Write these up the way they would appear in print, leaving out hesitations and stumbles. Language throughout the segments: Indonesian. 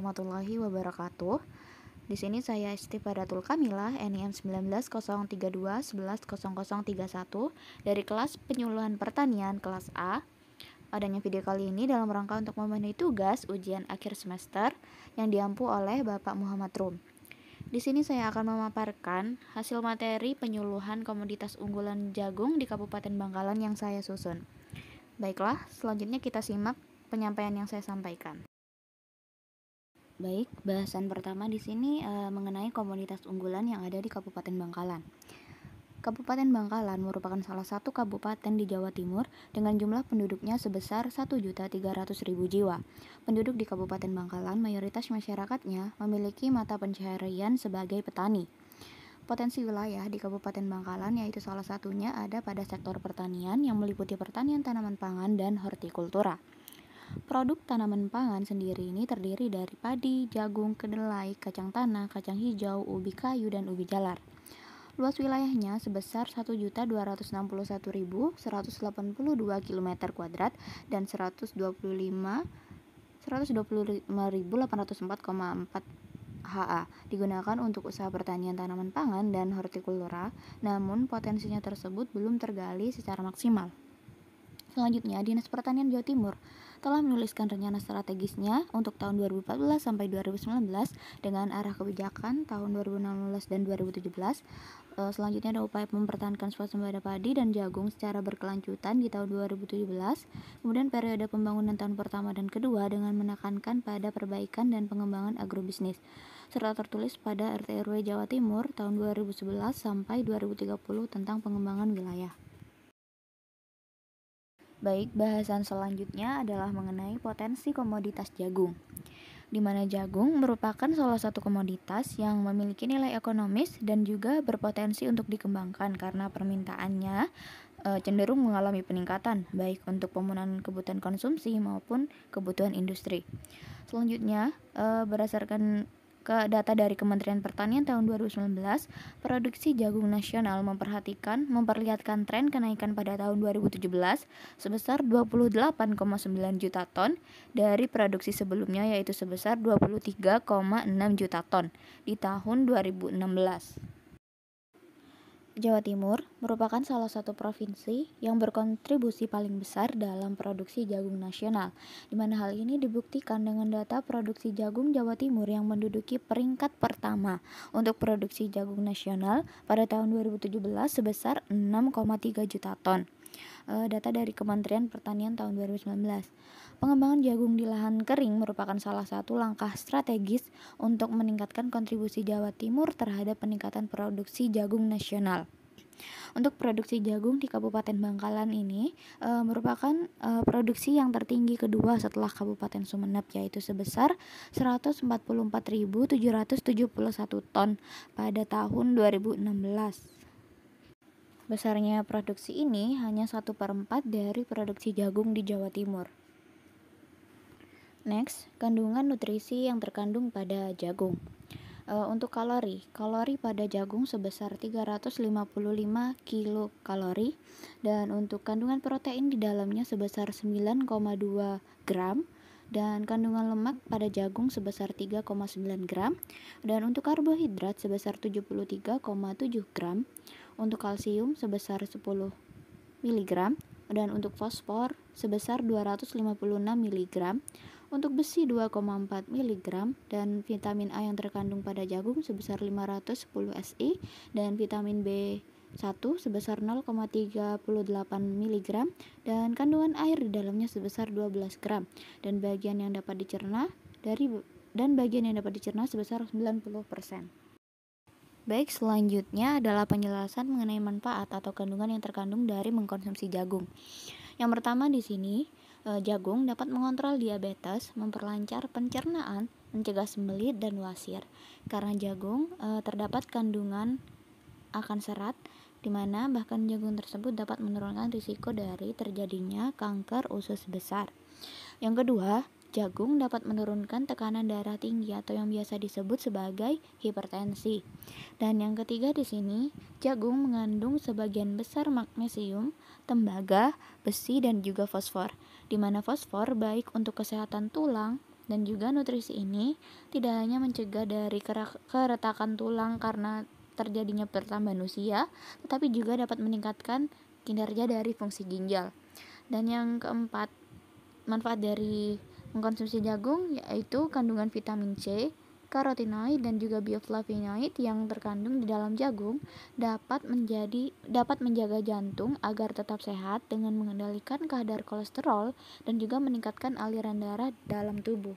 warahmatullahi wabarakatuh. Di sini saya Istifadatul Kamilah, NIM 19.032.11.0031 dari kelas Penyuluhan Pertanian kelas A. Adanya video kali ini dalam rangka untuk memenuhi tugas ujian akhir semester yang diampu oleh Bapak Muhammad Rum. Di sini saya akan memaparkan hasil materi penyuluhan komoditas unggulan jagung di Kabupaten Bangkalan yang saya susun. Baiklah, selanjutnya kita simak penyampaian yang saya sampaikan. Baik, bahasan pertama di sini mengenai komoditas unggulan yang ada di Kabupaten Bangkalan. Kabupaten Bangkalan merupakan salah satu kabupaten di Jawa Timur dengan jumlah penduduknya sebesar 1.300.000 jiwa. Penduduk di Kabupaten Bangkalan mayoritas masyarakatnya memiliki mata pencaharian sebagai petani. Potensi wilayah di Kabupaten Bangkalan yaitu salah satunya ada pada sektor pertanian yang meliputi pertanian tanaman pangan dan hortikultura. Produk tanaman pangan sendiri ini terdiri dari padi, jagung, kedelai, kacang tanah, kacang hijau, ubi kayu, dan ubi jalar. Luas wilayahnya sebesar 1.261.182 km² dan 125.804,4 HA digunakan untuk usaha pertanian tanaman pangan dan hortikultura, namun potensinya tersebut belum tergali secara maksimal. Selanjutnya, Dinas Pertanian Jawa Timur telah menuliskan rencana strategisnya untuk tahun 2014 sampai 2019 dengan arah kebijakan tahun 2016 dan 2017. Selanjutnya ada upaya mempertahankan swasembada padi dan jagung secara berkelanjutan di tahun 2017. Kemudian periode pembangunan tahun pertama dan kedua dengan menekankan pada perbaikan dan pengembangan agrobisnis. Serta tertulis pada RT RW Jawa Timur tahun 2011 sampai 2030 tentang pengembangan wilayah. Baik, bahasan selanjutnya adalah mengenai potensi komoditas jagung, di mana jagung merupakan salah satu komoditas yang memiliki nilai ekonomis dan juga berpotensi untuk dikembangkan karena permintaannya cenderung mengalami peningkatan, baik untuk pemenuhan kebutuhan konsumsi maupun kebutuhan industri. Selanjutnya, berdasarkan data dari Kementerian Pertanian tahun 2019, produksi jagung nasional memperlihatkan tren kenaikan pada tahun 2017 sebesar 28,9 juta ton dari produksi sebelumnya yaitu sebesar 23,6 juta ton di tahun 2016. Jawa Timur merupakan salah satu provinsi yang berkontribusi paling besar dalam produksi jagung nasional, di mana hal ini dibuktikan dengan data produksi jagung Jawa Timur yang menduduki peringkat pertama untuk produksi jagung nasional pada tahun 2017 sebesar 6,3 juta ton. Data dari Kementerian Pertanian tahun 2019. Pengembangan jagung di lahan kering merupakan salah satu langkah strategis untuk meningkatkan kontribusi Jawa Timur terhadap peningkatan produksi jagung nasional. Untuk produksi jagung di Kabupaten Bangkalan ini merupakan produksi yang tertinggi kedua setelah Kabupaten Sumeneb, yaitu sebesar 144.771 ton pada tahun 2016. Besarnya produksi ini hanya 1/4 dari produksi jagung di Jawa Timur. Next, kandungan nutrisi yang terkandung pada jagung. Untuk kalori pada jagung sebesar 355 kilokalori dan untuk kandungan protein di dalamnya sebesar 9,2 gram dan kandungan lemak pada jagung sebesar 3,9 gram dan untuk karbohidrat sebesar 73,7 gram, untuk kalsium sebesar 10 mg dan untuk fosfor sebesar 256 mg, untuk besi 2,4 mg dan vitamin A yang terkandung pada jagung sebesar 510 Si dan vitamin B1 sebesar 0,38 mg dan kandungan air di dalamnya sebesar 12 gram dan bagian yang dapat dicerna sebesar 90%. Baik, selanjutnya adalah penjelasan mengenai manfaat atau kandungan yang terkandung dari mengkonsumsi jagung. Yang pertama di sini, jagung dapat mengontrol diabetes, memperlancar pencernaan, mencegah sembelit dan wasir. Karena jagung terdapat kandungan akan serat, di mana bahkan jagung tersebut dapat menurunkan risiko dari terjadinya kanker usus besar. Yang kedua, jagung dapat menurunkan tekanan darah tinggi atau yang biasa disebut sebagai hipertensi. Dan yang ketiga di sini, jagung mengandung sebagian besar magnesium, tembaga, besi dan juga fosfor. Di mana fosfor baik untuk kesehatan tulang, Dan juga nutrisi ini tidak hanya mencegah dari keretakan tulang karena terjadinya pertambahan usia, tetapi juga dapat meningkatkan kinerja dari fungsi ginjal. Dan yang keempat, manfaat dari mengkonsumsi jagung yaitu kandungan vitamin C, karotinoid dan juga bioflavonoid yang terkandung di dalam jagung dapat menjaga jantung agar tetap sehat dengan mengendalikan kadar kolesterol dan juga meningkatkan aliran darah dalam tubuh.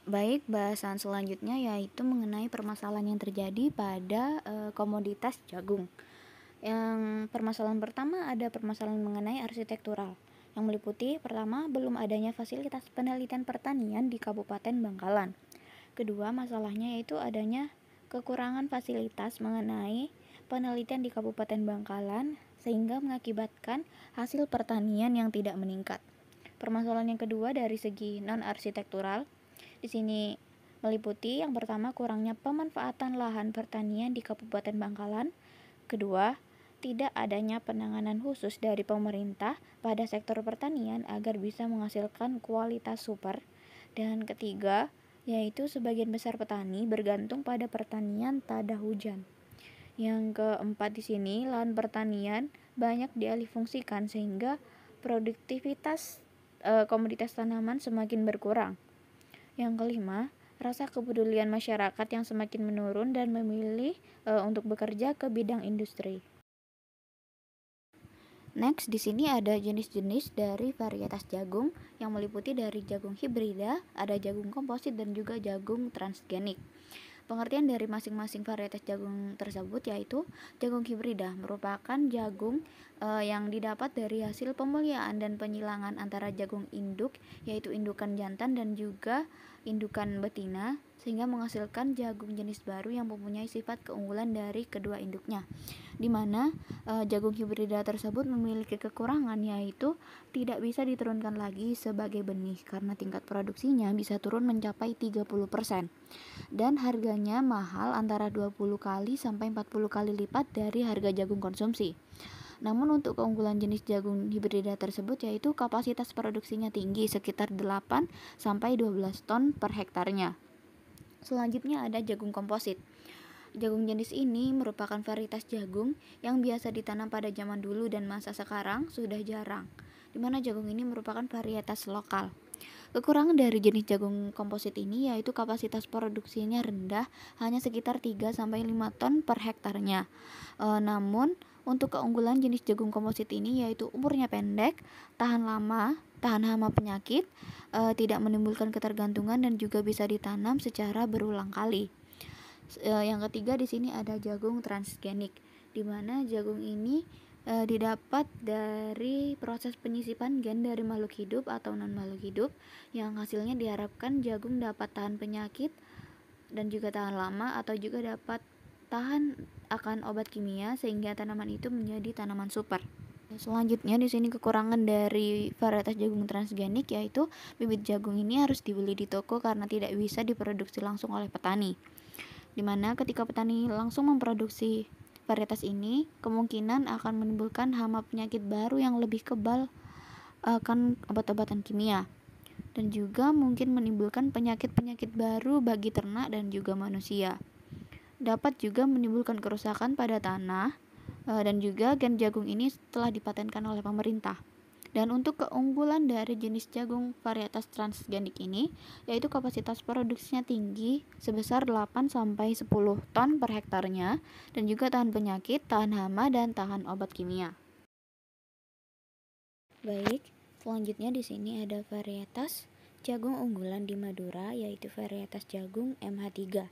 Baik, bahasan selanjutnya yaitu mengenai permasalahan yang terjadi pada komoditas jagung. Yang permasalahan pertama ada permasalahan mengenai arsitektural, yang meliputi pertama, belum adanya fasilitas penelitian pertanian di Kabupaten Bangkalan. Kedua, masalahnya yaitu adanya kekurangan fasilitas mengenai penelitian di Kabupaten Bangkalan sehingga mengakibatkan hasil pertanian yang tidak meningkat. Permasalahan yang kedua dari segi non-arsitektural, di sini meliputi yang pertama kurangnya pemanfaatan lahan pertanian di Kabupaten Bangkalan. Kedua, tidak adanya penanganan khusus dari pemerintah pada sektor pertanian agar bisa menghasilkan kualitas super. Dan ketiga, yaitu sebagian besar petani bergantung pada pertanian tada hujan. Yang keempat di sini, lahan pertanian banyak dialihfungsikan sehingga produktivitas komoditas tanaman semakin berkurang. Yang kelima, rasa kepedulian masyarakat yang semakin menurun dan memilih untuk bekerja ke bidang industri. Next, di sini ada jenis-jenis dari varietas jagung yang meliputi dari jagung hibrida, ada jagung komposit dan juga jagung transgenik. Pengertian dari masing-masing varietas jagung tersebut yaitu jagung hibrida merupakan jagung yang didapat dari hasil pemuliaan dan penyilangan antara jagung induk yaitu indukan jantan dan juga indukan betina sehingga menghasilkan jagung jenis baru yang mempunyai sifat keunggulan dari kedua induknya, di mana jagung hibrida tersebut memiliki kekurangan yaitu tidak bisa diturunkan lagi sebagai benih karena tingkat produksinya bisa turun mencapai 30% dan harganya mahal antara 20 kali sampai 40 kali lipat dari harga jagung konsumsi. Namun untuk keunggulan jenis jagung hibrida tersebut yaitu kapasitas produksinya tinggi sekitar 8 sampai 12 ton per hektarnya. Selanjutnya ada jagung komposit. Jagung jenis ini merupakan varietas jagung yang biasa ditanam pada zaman dulu dan masa sekarang sudah jarang, di mana jagung ini merupakan varietas lokal. Kekurangan dari jenis jagung komposit ini yaitu kapasitas produksinya rendah, hanya sekitar 3 sampai 5 ton per hektarnya. Namun untuk keunggulan jenis jagung komposit ini yaitu umurnya pendek, tahan lama, tahan hama penyakit, tidak menimbulkan ketergantungan dan juga bisa ditanam secara berulang kali. Yang ketiga di sini ada jagung transgenik, di mana jagung ini didapat dari proses penyisipan gen dari makhluk hidup atau non makhluk hidup yang hasilnya diharapkan jagung dapat tahan penyakit dan juga tahan lama atau juga dapat tahan akan obat kimia sehingga tanaman itu menjadi tanaman super. Selanjutnya di sini kekurangan dari varietas jagung transgenik yaitu bibit jagung ini harus dibeli di toko karena tidak bisa diproduksi langsung oleh petani. Dimana ketika petani langsung memproduksi varietas ini kemungkinan akan menimbulkan hama penyakit baru yang lebih kebal akan obat-obatan kimia dan juga mungkin menimbulkan penyakit-penyakit baru bagi ternak dan juga manusia. Dapat juga menimbulkan kerusakan pada tanah dan juga gen jagung ini telah dipatenkan oleh pemerintah. Dan untuk keunggulan dari jenis jagung varietas transgenik ini yaitu kapasitas produksinya tinggi sebesar 8 sampai 10 ton per hektarnya dan juga tahan penyakit, tahan hama dan tahan obat kimia. Baik, selanjutnya di sini ada varietas jagung unggulan di Madura yaitu varietas jagung MH3.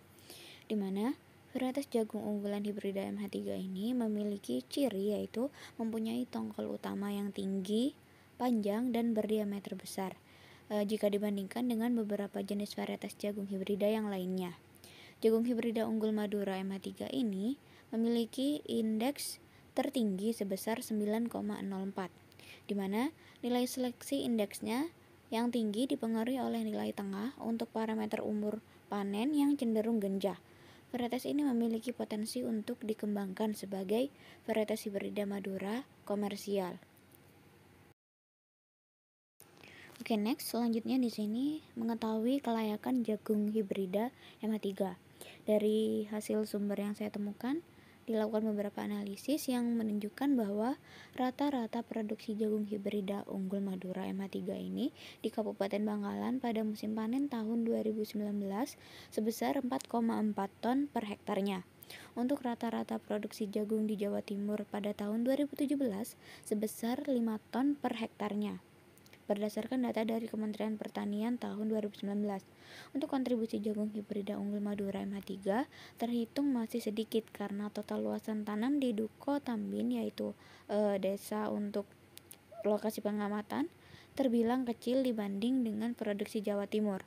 Di mana varietas jagung unggulan hibrida MH3 ini memiliki ciri yaitu mempunyai tongkol utama yang tinggi, panjang, dan berdiameter besar jika dibandingkan dengan beberapa jenis varietas jagung hibrida yang lainnya. Jagung hibrida unggul Madura MH3 ini memiliki indeks tertinggi sebesar 9,04, di mana nilai seleksi indeksnya yang tinggi dipengaruhi oleh nilai tengah untuk parameter umur panen yang cenderung genjah. Varietas ini memiliki potensi untuk dikembangkan sebagai varietas hibrida Madura komersial. Oke, next selanjutnya di sini mengetahui kelayakan jagung hibrida MH3. Dari hasil sumber yang saya temukan, dilakukan beberapa analisis yang menunjukkan bahwa rata-rata produksi jagung hibrida unggul Madura MH3 ini di Kabupaten Bangkalan pada musim panen tahun 2019 sebesar 4,4 ton per hektarnya. Untuk rata-rata produksi jagung di Jawa Timur pada tahun 2017 sebesar 5 ton per hektarnya, berdasarkan data dari Kementerian Pertanian tahun 2019. Untuk kontribusi jagung hibrida unggul Madura MH3 terhitung masih sedikit karena total luasan tanam di Duko Tambin, yaitu desa untuk lokasi pengamatan, terbilang kecil dibanding dengan produksi Jawa Timur.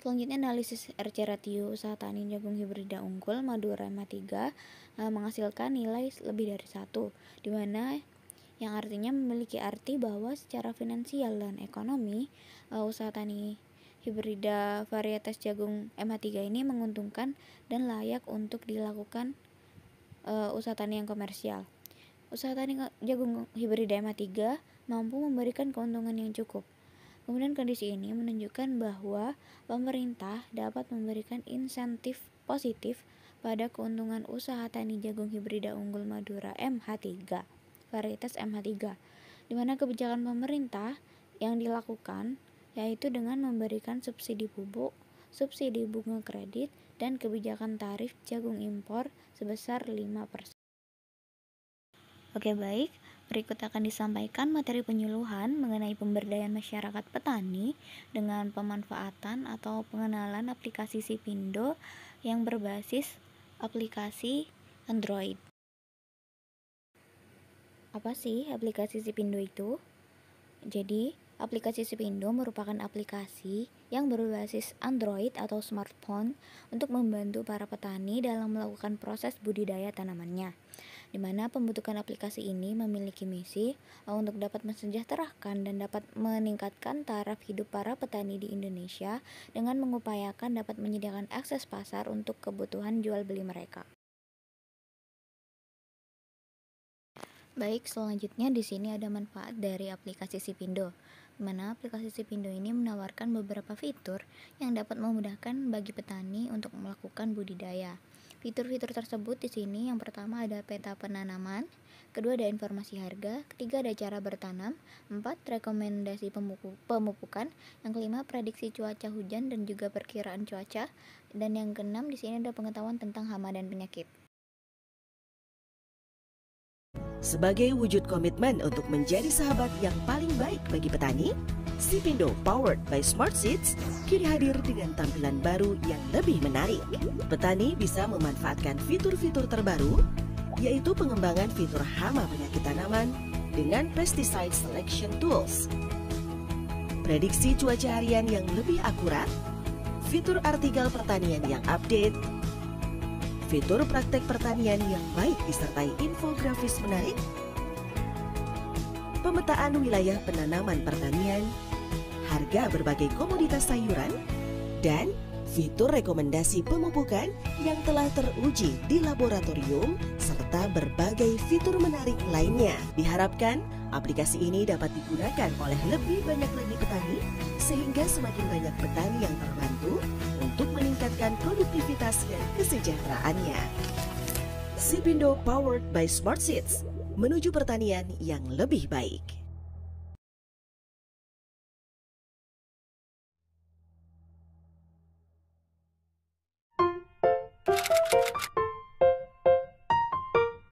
Selanjutnya analisis RC ratio usaha tani jagung hibrida unggul Madura MH3 menghasilkan nilai lebih dari 1, di mana yang artinya memiliki arti bahwa secara finansial dan ekonomi usaha tani hibrida varietas jagung MH3 ini menguntungkan dan layak untuk dilakukan usaha tani yang komersial. Usaha tani jagung hibrida MH3 mampu memberikan keuntungan yang cukup. Kemudian kondisi ini menunjukkan bahwa pemerintah dapat memberikan insentif positif pada keuntungan usaha tani jagung hibrida unggul Madura MH3. Varietas MH3, di mana kebijakan pemerintah yang dilakukan yaitu dengan memberikan subsidi pupuk, subsidi bunga kredit, dan kebijakan tarif jagung impor sebesar 5%. Oke, baik, berikut akan disampaikan materi penyuluhan mengenai pemberdayaan masyarakat petani dengan pemanfaatan atau pengenalan aplikasi Sipindo yang berbasis aplikasi Android. Apa sih aplikasi Sipindo itu? Jadi, aplikasi Sipindo merupakan aplikasi yang berbasis Android atau smartphone untuk membantu para petani dalam melakukan proses budidaya tanamannya, di mana pembentukan aplikasi ini memiliki misi untuk dapat mensejahterakan dan dapat meningkatkan taraf hidup para petani di Indonesia dengan mengupayakan dapat menyediakan akses pasar untuk kebutuhan jual beli mereka. Baik, selanjutnya di sini ada manfaat dari aplikasi Sipindo, di mana aplikasi Sipindo ini menawarkan beberapa fitur yang dapat memudahkan bagi petani untuk melakukan budidaya. Fitur-fitur tersebut di sini yang pertama ada peta penanaman, kedua ada informasi harga, ketiga ada cara bertanam, 4 rekomendasi pemupukan, yang kelima prediksi cuaca hujan dan juga perkiraan cuaca, dan yang keenam di sini ada pengetahuan tentang hama dan penyakit. Sebagai wujud komitmen untuk menjadi sahabat yang paling baik bagi petani, Sipindo powered by Smart Seeds kini hadir dengan tampilan baru yang lebih menarik. Petani bisa memanfaatkan fitur-fitur terbaru, yaitu pengembangan fitur hama penyakit tanaman dengan pesticide selection tools, prediksi cuaca harian yang lebih akurat, fitur artikel pertanian yang update, fitur praktek pertanian yang baik disertai infografis menarik, pemetaan wilayah penanaman pertanian, harga berbagai komoditas sayuran, dan fitur rekomendasi pemupukan yang telah teruji di laboratorium, serta berbagai fitur menarik lainnya. Diharapkan aplikasi ini dapat digunakan oleh lebih banyak lagi petani, sehingga semakin banyak petani yang terbantu untuk meningkatkan produktivitas dan kesejahteraannya. Sipindo powered by Smart Seeds, menuju pertanian yang lebih baik.